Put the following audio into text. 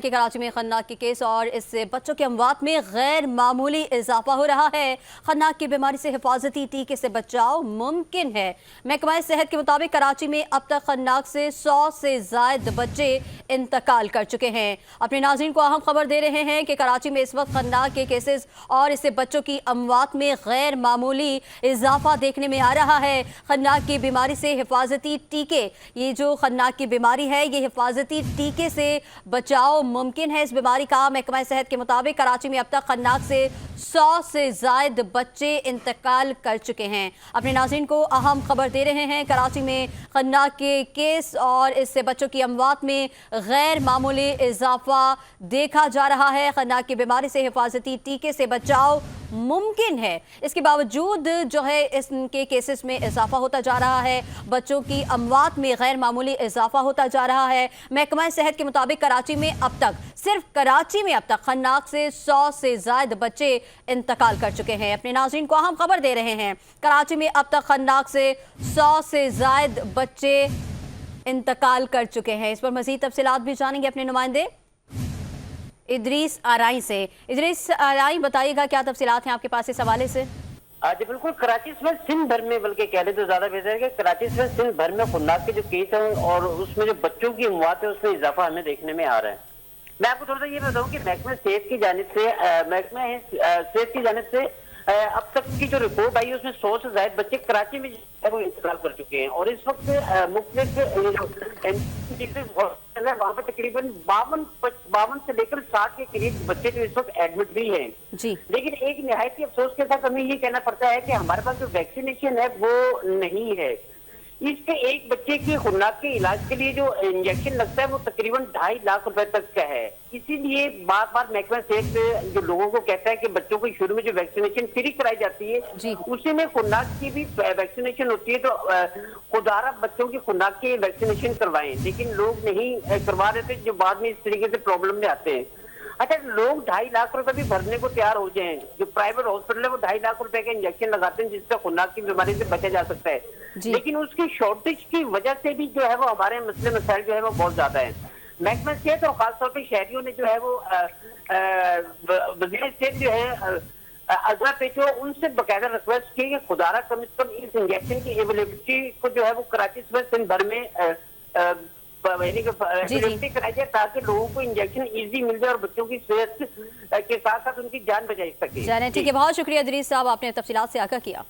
कि कराची में खन्नाक के केस और इससे बच्चों की अमवात में गैर मामूली इजाफा हो रहा है। खन्नाक की बीमारी से हिफाजती टीके से बचाव मुमकिन है। महकमा सेहत के मुताबिक कराची में अब तक खन्नाक से 100 से ज्यादा बच्चे इंतकाल कर चुके हैं। अपने नाज़रीन को अहम खबर दे रहे हैं कि कराची में इस वक्त खन्नाक के केसेस और इससे बच्चों की अमवात में गैर मामूली इजाफा देखने में आ रहा है। खन्नाक की बीमारी से हिफाजती टीके, ये जो खन्नाक की बीमारी है ये हिफाजती टीके से बचाव मुमकिन है। इस बीमारी का महकमा सेहत के मुताबिक कराची में अब तक खन्नाक से 100 से ज्यादा बच्चे इंतकाल कर चुके हैं। अपने नाज़रीन को अहम खबर दे रहे हैं, कराची में खन्नाक के केस और इससे बच्चों की अमवात में गैर मामूली इजाफा देखा जा रहा है। खन्नाक की बीमारी से हिफाजती टीके से बचाव मुमकिन है, इसके बावजूद जो है इनके केसेस में इजाफा होता जा रहा है। बच्चों की अमवात में गैर मामूली इजाफा होता जा रहा है। महकमा सेहत के मुताबिक कराची में अब तक, सिर्फ कराची में अब तक खन्नाक से 100 से ज्यादा बच्चे इंतकाल कर चुके हैं। अपने नाज़रीन को अहम खबर दे रहे हैं, कराची में अब तक खन्नाक से 100 से ज्यादा बच्चे इंतकाल कर चुके हैं। इस पर मजीद तफसीलात भी जानेंगे अपने नुमाइंदे इदरीस आराई से। इदरीस आराई, बताइएगा क्या तफसीलात हैं आपके पास इस हवाले से? जी बिल्कुल, कराची समेत सिंध भर में, बल्कि कह ले तो ज्यादा बेहतर है कि कराची समेत सिंध भर में खन्नाक के जो केस हैं और उसमें जो बच्चों की अमवात है उसमें इजाफा हमें देखने में आ रहा है। मैं आपको थोड़ा सा ये बताऊं कि महकमा सेहत की जानिब से अब तक की जो रिपोर्ट आई है उसमें 100 से ज्यादा बच्चे कराची में वो इंतकाल कर चुके हैं और इस वक्त मुख्तलिफ वहाँ पे तकरीबन 52 से लेकर 60 के करीब बच्चे जो इस वक्त एडमिट भी हैं जी। लेकिन एक निहायती अफसोस के साथ हमें ये कहना पड़ता है कि हमारे पास जो वैक्सीनेशन है वो नहीं है। इसके एक बच्चे की खन्नाक के इलाज के लिए जो इंजेक्शन लगता है वो तकरीबन 2.5 लाख रुपए तक का है। इसीलिए बार बार महकमा सेहत जो लोगों को कहता है कि बच्चों को शुरू में जो वैक्सीनेशन फ्री कराई जाती है उसी में खन्नाक की भी वैक्सीनेशन होती है, तो खुदारा बच्चों की खन्नाक की वैक्सीनेशन करवाएं, लेकिन लोग नहीं करवा रहे थे, जो बाद में इस तरीके से प्रॉब्लम में आते हैं। अच्छा, लोग 2.5 लाख रुपए भी भरने को तैयार हो जाएं, जो प्राइवेट हॉस्पिटल है वो 2.5 लाख रुपए का इंजेक्शन लगाते हैं जिससे खन्नाक की बीमारी से बचा जा सकता है, लेकिन उसकी शॉर्टेज की वजह से भी जो है वो हमारे मसले मसाइल जो है वो बहुत ज्यादा है। महकमा सेहत और खासतौर पर शहरियों ने जो है वो वज़ीर सेहत जो है अजरा पेशो उनसे बाकायदा रिक्वेस्ट की कि खुदारा कम से कम इस इंजेक्शन की अवेलेबिलिटी को जो है वो कराची समेत सिंध भर में कराई जाए ताकि लोगों को इंजेक्शन इजी मिल जाए और बच्चों की सेहत के साथ साथ उनकी जान बचाई सके। ठीक है, बहुत शुक्रिया इदरीस साहब, आपने तफसीलात से आगाह किया।